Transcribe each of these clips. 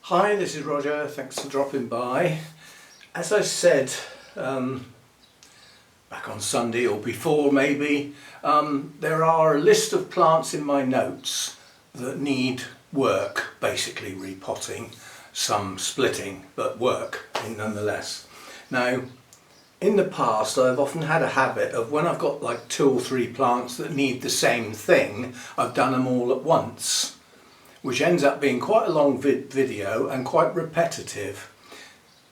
Hi, this is Roger, thanks for dropping by. As I said back on Sunday or before maybe, there are a list of plants in my notes that need work, basically repotting, some splitting, but work nonetheless. Now, in the past I've often had a habit of when I've got like 2 or 3 plants that need the same thing, I've done them all at once, which ends up being quite a long video and quite repetitive.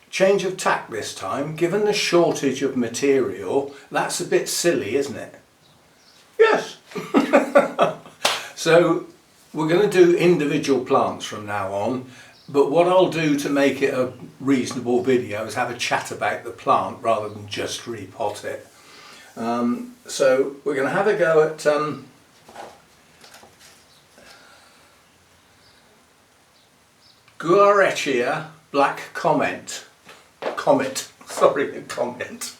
Change of tack this time, given the shortage of material, that's a bit silly, isn't it? Yes! So we're going to do individual plants from now on, but what I'll do to make it a reasonable video is have a chat about the plant rather than just repot it. So we're going to have a go at Guarechea Black Comet. Sorry, Comet.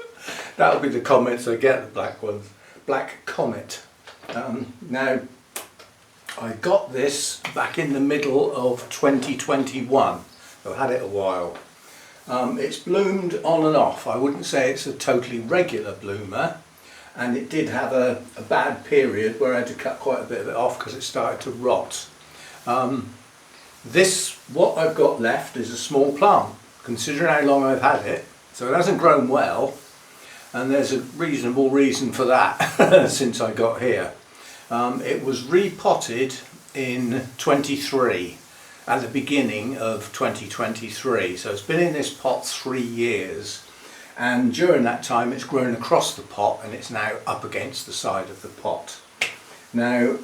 That'll be the comments I get, the black ones. Black Comet. Now, I got this back in the middle of 2021. I've had it a while. It's bloomed on and off. I wouldn't say it's a totally regular bloomer, and it did have a bad period where I had to cut quite a bit of it off because it started to rot. What I've got left is a small plant, considering how long I've had it, so it hasn't grown well, and there's a reasonable reason for that since I got here. It was repotted in 23, at the beginning of 2023, so it's been in this pot 3 years, and during that time it's grown across the pot and it's now up against the side of the pot. Now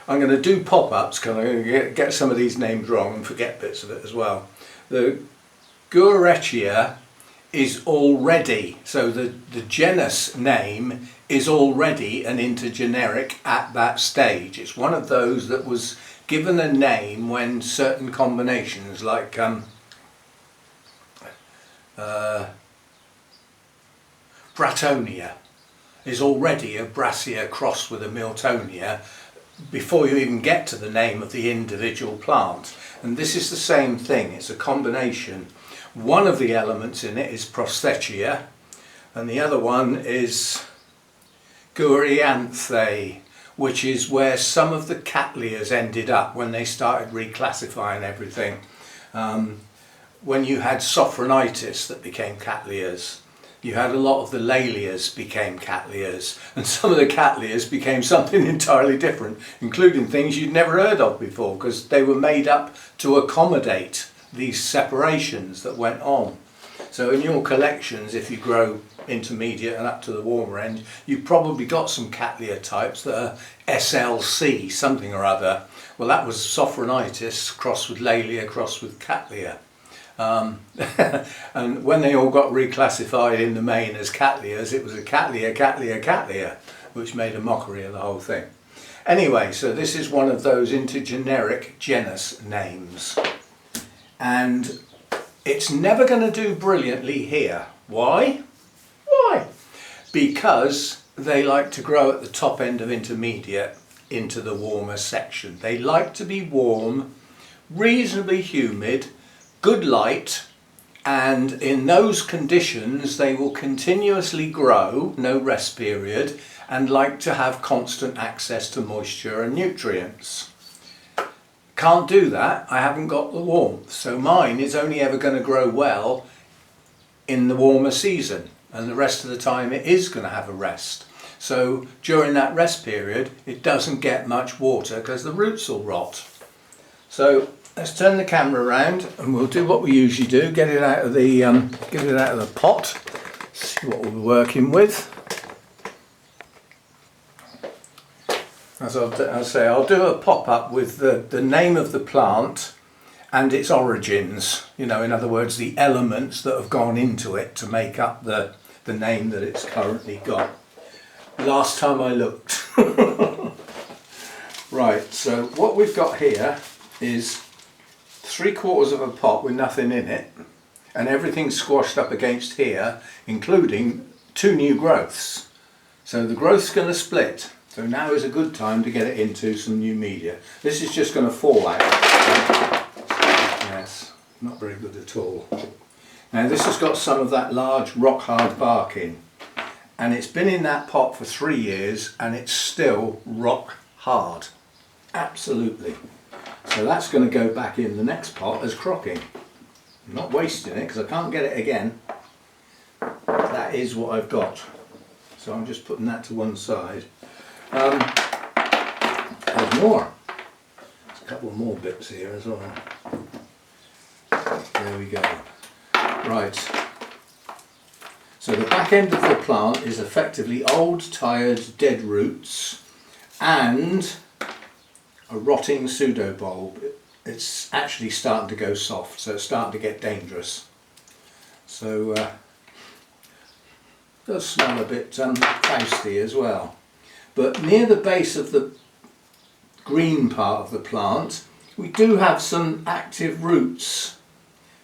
I'm going to do pop-ups because I'm going to get some of these names wrong and forget bits of it as well. The Guarechea is already, so the genus name is already an intergeneric at that stage. It's one of those that was given a name when certain combinations like Bratonia is already a Brassia crossed with a Miltonia before you even get to the name of the individual plant. And this is the same thing, it's a combination. One of the elements in it is Prosthetia and the other one is Guarechea, which is where some of the Cattleyas ended up when they started reclassifying everything. When you had Sophronitis that became Cattleyas, you had a lot of the Lallias became Cattleyas, and some of the Cattleyas became something entirely different, including things you'd never heard of before, because they were made up to accommodate these separations that went on. So in your collections, if you grow intermediate and up to the warmer end, you've probably got some Cattleya types that are SLC, something or other. Well, that was Sophronitis crossed with Lallia crossed with Cattleya. And when they all got reclassified in the main as Cattleyas, it was a Cattleya, which made a mockery of the whole thing. Anyway, so this is one of those intergeneric genus names. And it's never going to do brilliantly here. Why? Why? Because they like to grow at the top end of intermediate into the warmer section. They like to be warm, reasonably humid, good light, and in those conditions they will continuously grow, no rest period, and like to have constant access to moisture and nutrients. Can't do that, I haven't got the warmth, so mine is only ever going to grow well in the warmer season, and the rest of the time it is going to have a rest. So during that rest period it doesn't get much water because the roots will rot. So let's turn the camera around and we'll do what we usually do, get it out of the pot, see what we're working with. As I'll say, I'll do a pop-up with the name of the plant and its origins, you know, in other words the elements that have gone into it to make up the name that it's currently got. Last time I looked. Right, so what we've got here is 3/4 of a pot with nothing in it, and everything squashed up against here, including 2 new growths. So the growth's going to split. So now is a good time to get it into some new media. This is just going to fall out. Yes, not very good at all. Now this has got some of that large rock hard bark in, and it's been in that pot for 3 years and it's still rock hard. Absolutely. So that's going to go back in the next pot as crocking. I'm not wasting it because I can't get it again. That is what I've got. So I'm just putting that to one side. There's more. There's a couple more bits here as well. There we go. Right. So the back end of the plant is effectively old, tired, dead roots and a rotting pseudobulb. It's actually starting to go soft, so it's starting to get dangerous. So it does smell a bit frosty as well. But near the base of the green part of the plant, we do have some active roots.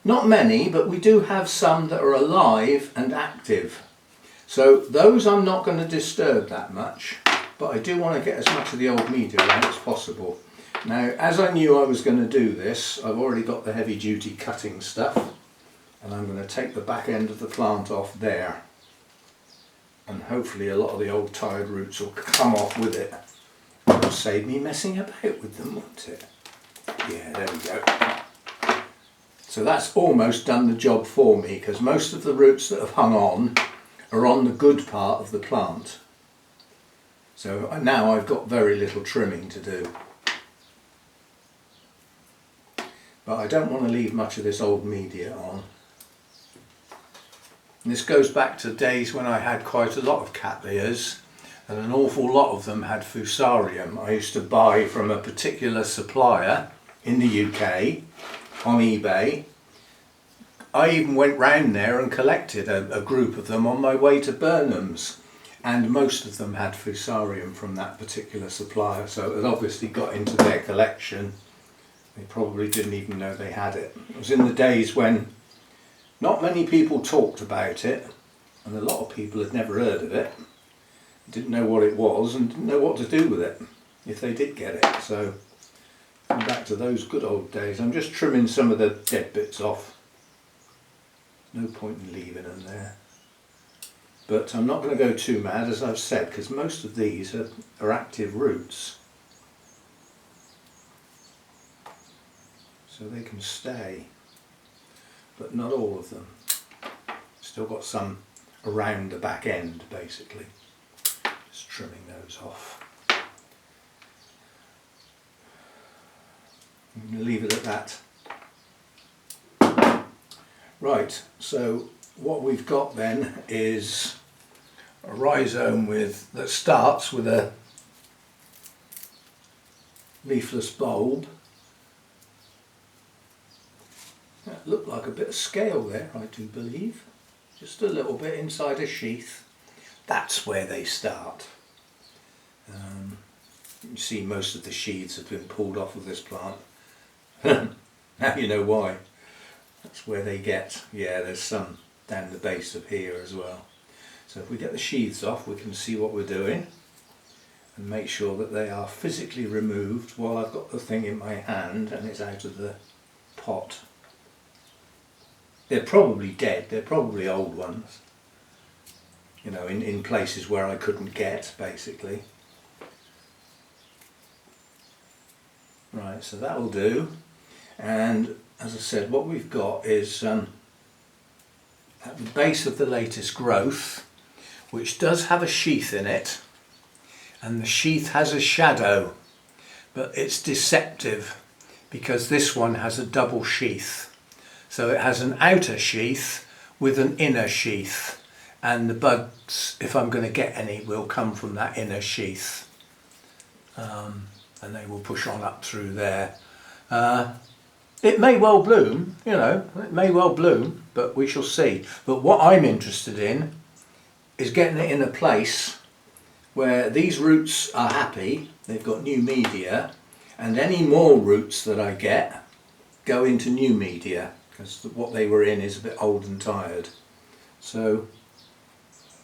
Not many, but we do have some that are alive and active. So those I'm not going to disturb that much, but I do want to get as much of the old media out as possible. Now, as I knew I was going to do this, I've already got the heavy duty cutting stuff, and I'm going to take the back end of the plant off there. And hopefully a lot of the old tired roots will come off with it. It'll save me messing about with them, won't it? Yeah, there we go. So that's almost done the job for me, because most of the roots that have hung on are on the good part of the plant. So now I've got very little trimming to do. But I don't want to leave much of this old media on. And this goes back to days when I had quite a lot of Cattleyas, and an awful lot of them had Fusarium. I used to buy from a particular supplier in the UK on eBay. I even went round there and collected a group of them on my way to Burnham's, and most of them had Fusarium from that particular supplier, so it obviously got into their collection. They probably didn't even know they had it. It was in the days when not many people talked about it, and a lot of people had never heard of it, didn't know what it was and didn't know what to do with it if they did get it. So I'm back to those good old days. I'm just trimming some of the dead bits off. No point in leaving them there. But I'm not going to go too mad, as I've said, because most of these are active roots. So they can stay, but not all of them. Still got some around the back end, basically. Just trimming those off. I'm going to leave it at that. Right, so what we've got then is a rhizome that starts with a leafless bulb. That looked like a bit of scale there, I do believe. Just a little bit inside a sheath. That's where they start. You see most of the sheaths have been pulled off of this plant. Now you know why. That's where they get. Yeah, there's some down the base of here as well. So if we get the sheaths off, we can see what we're doing and make sure that they are physically removed while I've got the thing in my hand and it's out of the pot. They're probably dead, they're probably old ones, you know, in places where I couldn't get, basically. Right, so that'll do. And as I said, what we've got is at the base of the latest growth, which does have a sheath in it, and the sheath has a shadow, but it's deceptive because this one has a double sheath. So it has an outer sheath with an inner sheath, and the buds, if I'm going to get any, will come from that inner sheath, and they will push on up through there. It may well bloom, you know, it may well bloom, but we shall see. But what I'm interested in is getting it in a place where these roots are happy, they've got new media, and any more roots that I get go into new media, because what they were in is a bit old and tired. So,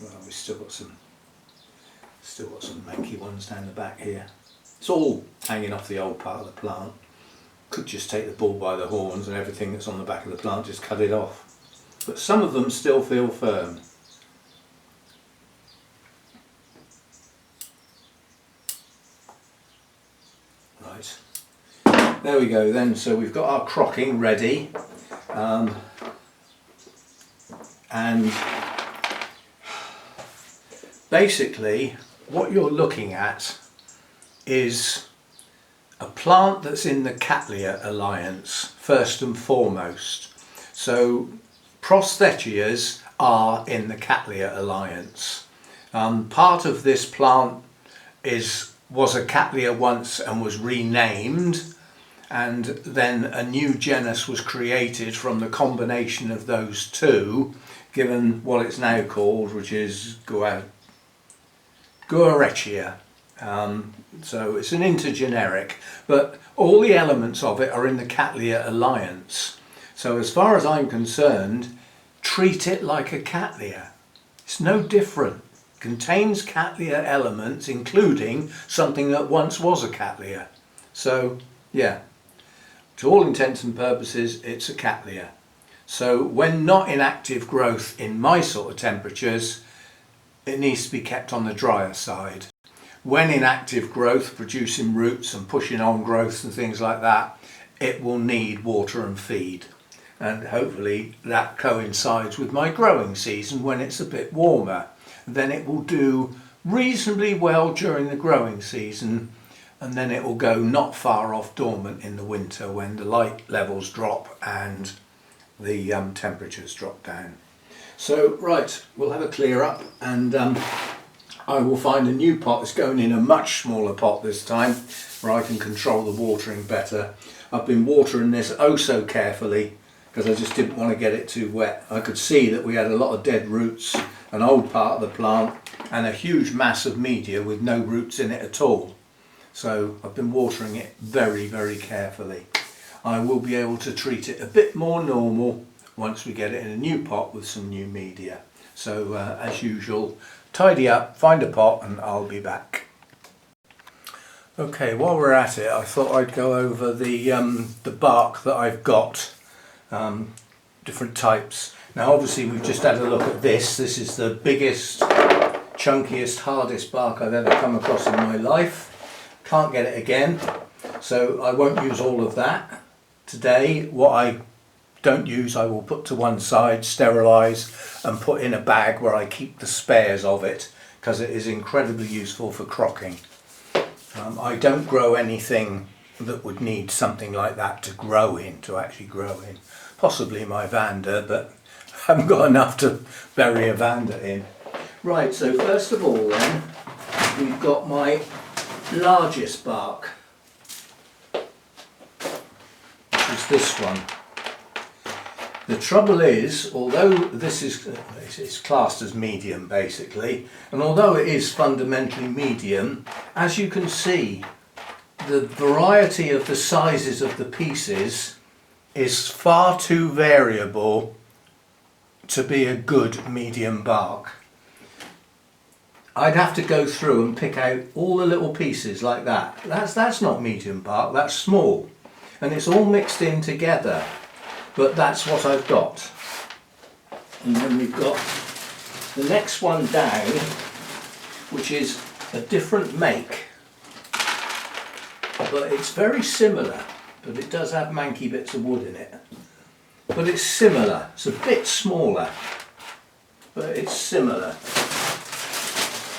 well, we've still got some Still got some manky ones down the back here. It's all hanging off the old part of the plant. Could just take the bull by the horns and everything that's on the back of the plant, just cut it off. But some of them still feel firm. Right, there we go then. So we've got our crocking ready, and basically what you're looking at is a plant that's in the Cattleya alliance first and foremost. So Prosthechias are in the Cattleya alliance. Part of this plant was a Cattleya once and was renamed, and then a new genus was created from the combination of those two, given what it's now called, which is Guarechea. So it's an intergeneric, but all the elements of it are in the Cattleya alliance. So as far as I'm concerned, treat it like a Cattleya. It's no different. It contains Cattleya elements, including something that once was a Cattleya. So yeah, to all intents and purposes, it's a Cattleya. So when not in active growth in my sort of temperatures, it needs to be kept on the drier side. When in active growth, producing roots and pushing on growth and things like that, it will need water and feed. And hopefully that coincides with my growing season when it's a bit warmer. Then it will do reasonably well during the growing season, and then it will go not far off dormant in the winter when the light levels drop and the temperatures drop down. So right, we'll have a clear up, and I will find a new pot. It's going in a much smaller pot this time, where I can control the watering better. I've been watering this oh so carefully because I just didn't want to get it too wet. I could see that we had a lot of dead roots, an old part of the plant, and a huge mass of media with no roots in it at all. So I've been watering it very, very carefully. I will be able to treat it a bit more normal once we get it in a new pot with some new media. So as usual, tidy up, find a pot, and I'll be back. Okay, while we're at it, I thought I'd go over the bark that I've got, different types. Now obviously we've just had a look at this. This is the biggest, chunkiest, hardest bark I've ever come across in my life. Can't get it again, so I won't use all of that today. What I don't use I will put to one side, sterilise and put in a bag where I keep the spares of it, because it is incredibly useful for crocking. I don't grow anything that would need something like that to grow in, to actually grow in. Possibly my Vanda, but I haven't got enough to bury a Vanda in. Right, so first of all then, we've got my largest bark, which is this one. The trouble is, although this is it's classed as medium basically, and although it is fundamentally medium, as you can see, the variety of the sizes of the pieces is far too variable to be a good medium bark. I'd have to go through and pick out all the little pieces like that. That's not medium bark, that's small. And it's all mixed in together. But that's what I've got. And then we've got the next one down, which is a different make. But it's very similar, but it does have manky bits of wood in it. But it's similar, it's a bit smaller, but it's similar.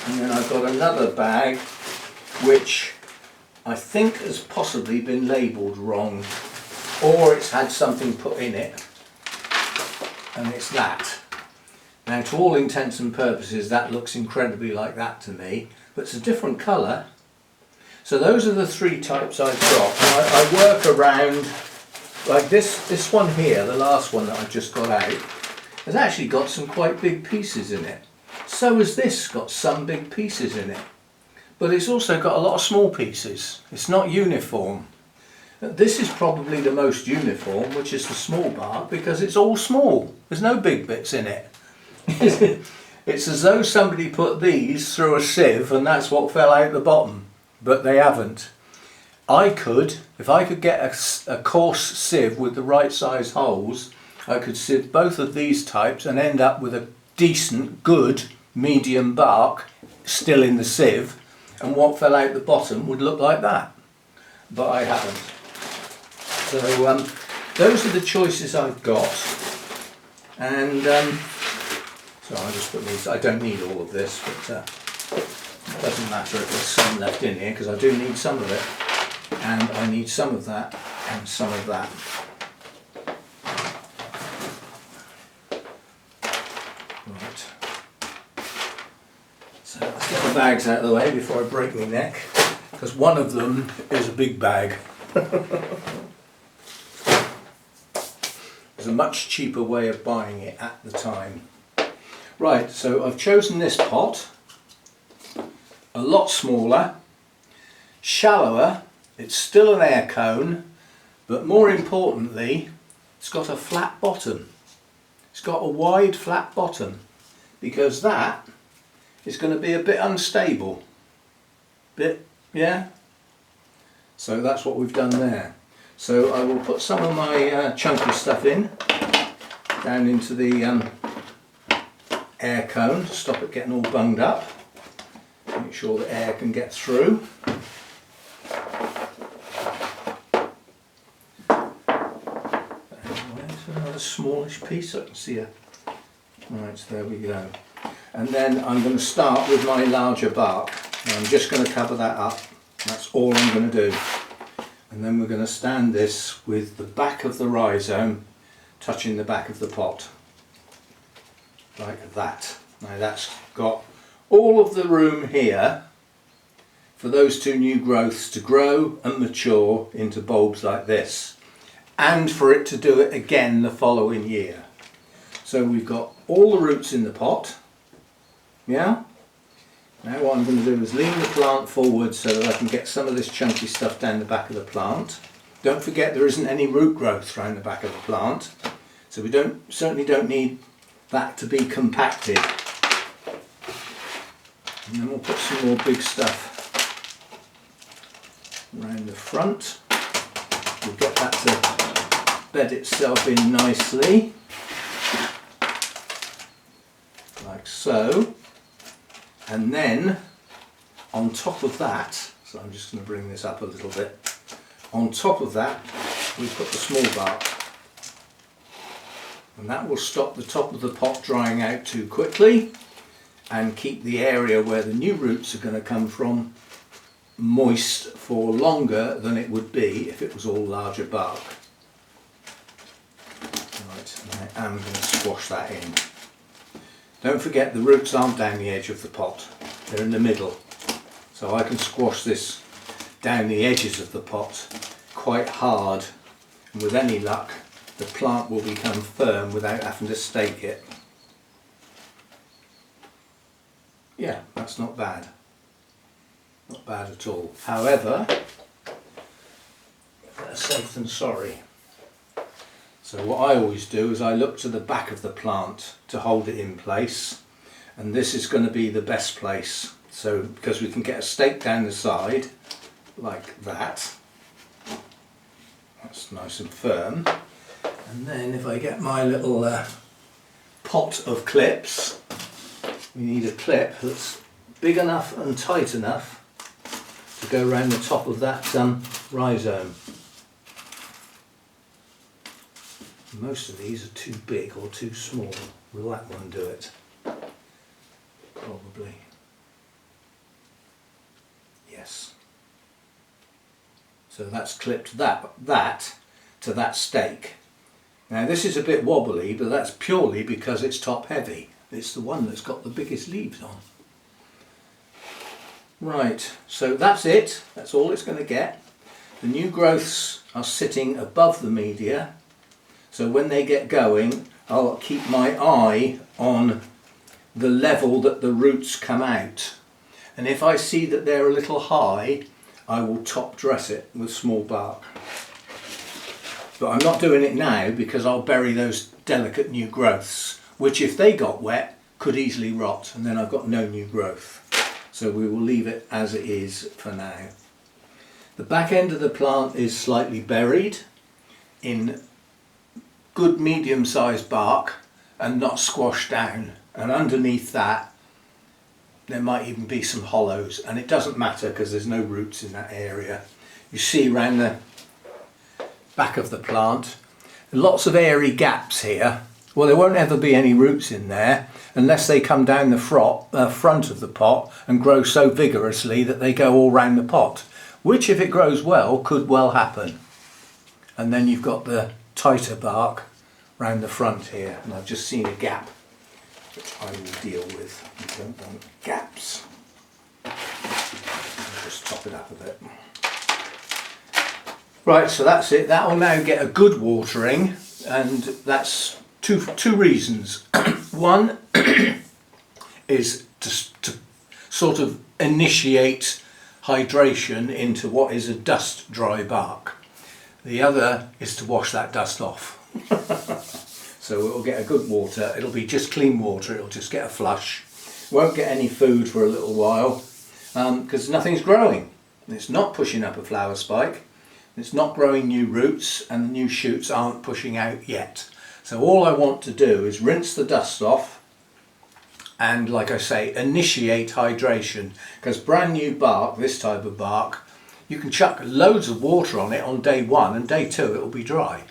And then I've got another bag, which I think has possibly been labelled wrong, or it's had something put in it, and it's that. Now to all intents and purposes that looks incredibly like that to me, but it's a different colour. So those are the three types I've got. I work around, like this one here, the last one that I've just got out, has actually got some quite big pieces in it. So has this got some big pieces in it, but it's also got a lot of small pieces. It's not uniform. This is probably the most uniform, which is the small bark, because it's all small. There's no big bits in it. It's as though somebody put these through a sieve and that's what fell out the bottom, but they haven't. I could, if I could get a coarse sieve with the right size holes, I could sieve both of these types and end up with a decent, good, medium bark still in the sieve, and what fell out the bottom would look like that. But I haven't. So those are the choices I've got, and so I'll just put these. I don't need all of this, but it doesn't matter if there's some left in here because I do need some of it, and I need some of that and some of that. Right. So let's get the bags out of the way before I break my neck, because one of them is a big bag. There's a much cheaper way of buying it at the time. Right, so I've chosen this pot, a lot smaller, shallower, it's still an air cone, but more importantly, it's got a flat bottom. It's got a wide flat bottom, because that is going to be a bit unstable. Yeah? So that's what we've done there. So I will put some of my chunky stuff in, down into the air cone to stop it getting all bunged up. Make sure the air can get through. Another smallish piece, I can see a... Right, there we go. And then I'm going to start with my larger bark. And I'm just going to cover that up. That's all I'm going to do. And then we're going to stand this with the back of the rhizome touching the back of the pot. Like that. Now that's got all of the room here for those two new growths to grow and mature into bulbs like this, and for it to do it again the following year. So we've got all the roots in the pot. Yeah? Now what I'm going to do is lean the plant forward so that I can get some of this chunky stuff down the back of the plant. Don't forget there isn't any root growth around the back of the plant, so we certainly don't need that to be compacted. And then we'll put some more big stuff around the front. We'll get that to bed itself in nicely, like so. And then on top of that, so I'm just going to bring this up a little bit, on top of that we put the small bark, and that will stop the top of the pot drying out too quickly and keep the area where the new roots are going to come from moist for longer than it would be if it was all larger bark. Right, and I am going to squash that in. Don't forget the roots aren't down the edge of the pot, they're in the middle. So I can squash this down the edges of the pot quite hard, and with any luck the plant will become firm without having to stake it. Yeah, that's not bad. Not bad at all. However, better safe than sorry. So what I always do is I look to the back of the plant to hold it in place, and this is going to be the best place. So because we can get a stake down the side like that, that's nice and firm. And then if I get my little pot of clips, we need a clip that's big enough and tight enough to go around the top of that rhizome. Most of these are too big or too small. Will that one do it? Probably. Yes. So that's clipped that to that stake. Now this is a bit wobbly, but that's purely because it's top heavy. It's the one that's got the biggest leaves on. Right, so that's it. That's all it's going to get. The new growths are sitting above the media, so when they get going I'll keep my eye on the level that the roots come out, and if I see that they're a little high I will top dress it with small bark. But I'm not doing it now because I'll bury those delicate new growths, which if they got wet could easily rot, and then I've got no new growth. So we will leave it as it is for now. The back end of the plant is slightly buried in good medium-sized bark and not squashed down, and underneath that there might even be some hollows, and it doesn't matter because there's no roots in that area. You see around the back of the plant lots of airy gaps here. Well, there won't ever be any roots in there unless they come down the front of the pot and grow so vigorously that they go all round the pot, which if it grows well could well happen. And then you've got the tighter bark round the front here, and I've just seen a gap which I will deal with. You don't want gaps. I'll just top it up a bit. Right, so that's it. That will now get a good watering, and that's two reasons. One is to sort of initiate hydration into what is a dust dry bark. The other is to wash that dust off. So it will get a good water. It'll be just clean water. It'll just get a flush. Won't get any food for a little while because nothing's growing. It's not pushing up a flower spike. It's not growing new roots, and the new shoots aren't pushing out yet. So all I want to do is rinse the dust off and, like I say, initiate hydration, because brand new bark, this type of bark, you can chuck loads of water on it on day one, and day two it will be dry.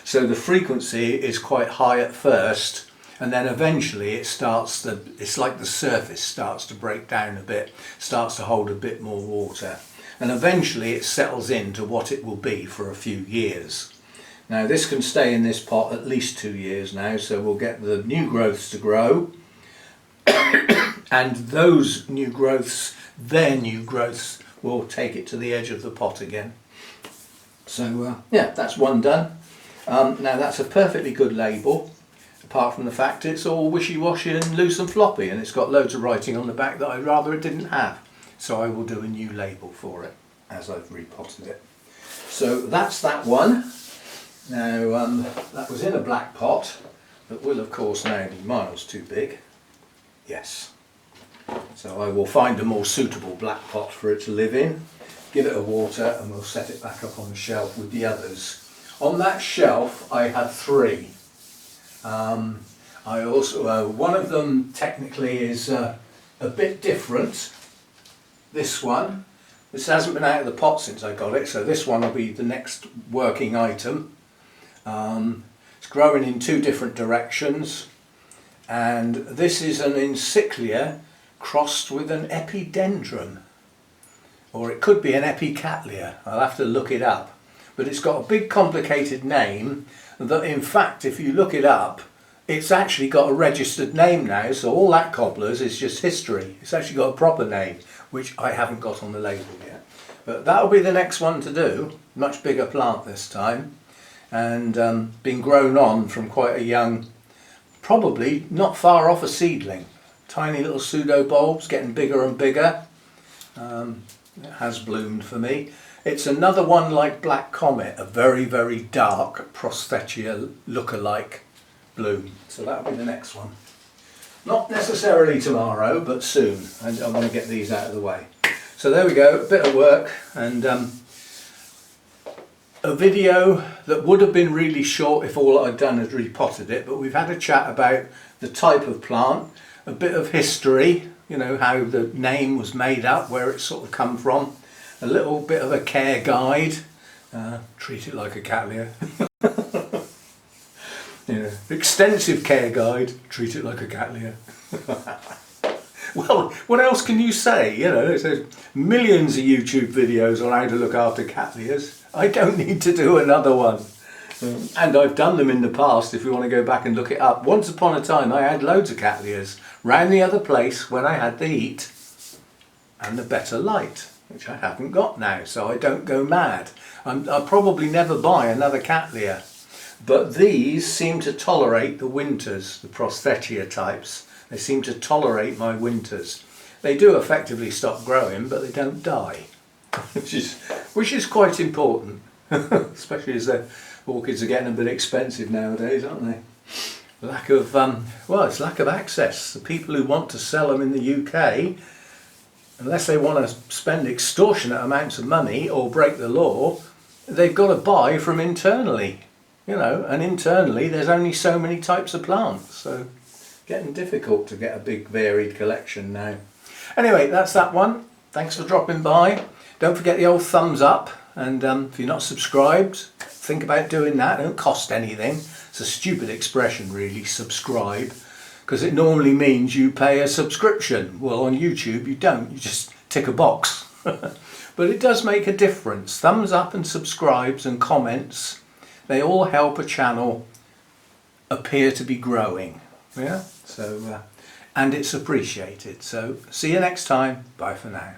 So the frequency is quite high at first, and then eventually it's like the surface starts to break down a bit, starts to hold a bit more water, and eventually it settles into what it will be for a few years. Now this can stay in this pot at least 2 years now, so we'll get the new growths to grow and those new growths, their new growths, will take it to the edge of the pot again. So yeah, that's one done. Now that's a perfectly good label, apart from the fact it's all wishy-washy and loose and floppy, and it's got loads of writing on the back that I'd rather it didn't have. So I will do a new label for it as I've repotted it. So that's that one. Now that was in a black pot that will of course now be miles too big. Yes. So I will find a more suitable black pot for it to live in, give it a water, and we'll set it back up on the shelf with the others. On that shelf I have 3. I also one of them technically is a bit different. This one. This hasn't been out of the pot since I got it, so this one will be the next working item. It's growing in 2 different directions, and this is an encyclia crossed with an epidendrum, or it could be an Cattleya. I'll have to look it up, but it's got a big complicated name that in fact if you look it up it's actually got a registered name now, so all that cobblers is just history. It's actually got a proper name which I haven't got on the label yet, but that'll be the next one to do. Much bigger plant this time, and been grown on from quite a young, probably not far off a seedling. Tiny little pseudo bulbs getting bigger and bigger. It has bloomed for me. It's another one like Black Comet, a very very dark Prosthetia look-alike bloom. So that'll be the next one. Not necessarily tomorrow, but soon. I want to get these out of the way. So there we go, a bit of work, and a video that would have been really short if all I'd done is repotted it, but we've had a chat about the type of plant, a bit of history, you know, how the name was made up, where it sort of come from, a little bit of a care guide, treat it like a Cattleya. Yeah, extensive care guide, treat it like a Cattleya. Well, what else can you say? You know, there's millions of YouTube videos on how to look after Cattleyas. I don't need to do another one. And I've done them in the past if you want to go back and look it up. Once upon a time I had loads of Cattleyas round the other place when I had the heat and the better light, which I haven't got now, so I don't go mad. I'll probably never buy another Cattleya. But these seem to tolerate the winters, the Prosthetia types. They seem to tolerate my winters. They do effectively stop growing, but they don't die, which is quite important, especially as the orchids are getting a bit expensive nowadays, aren't they? lack of, well, it's lack of access. The people who want to sell them in the UK, unless they want to spend extortionate amounts of money or break the law, they've got to buy from internally, you know, and internally there's only so many types of plants, so getting difficult to get a big varied collection now. Anyway, that's that one. Thanks for dropping by. Don't forget the old thumbs up, and if you're not subscribed, think about doing that. It don't cost anything. It's a stupid expression really, subscribe, because it normally means you pay a subscription. Well, on YouTube you don't, you just tick a box. But it does make a difference. Thumbs up and subscribes and comments, they all help a channel appear to be growing. Yeah, so and it's appreciated. So see you next time. Bye for now.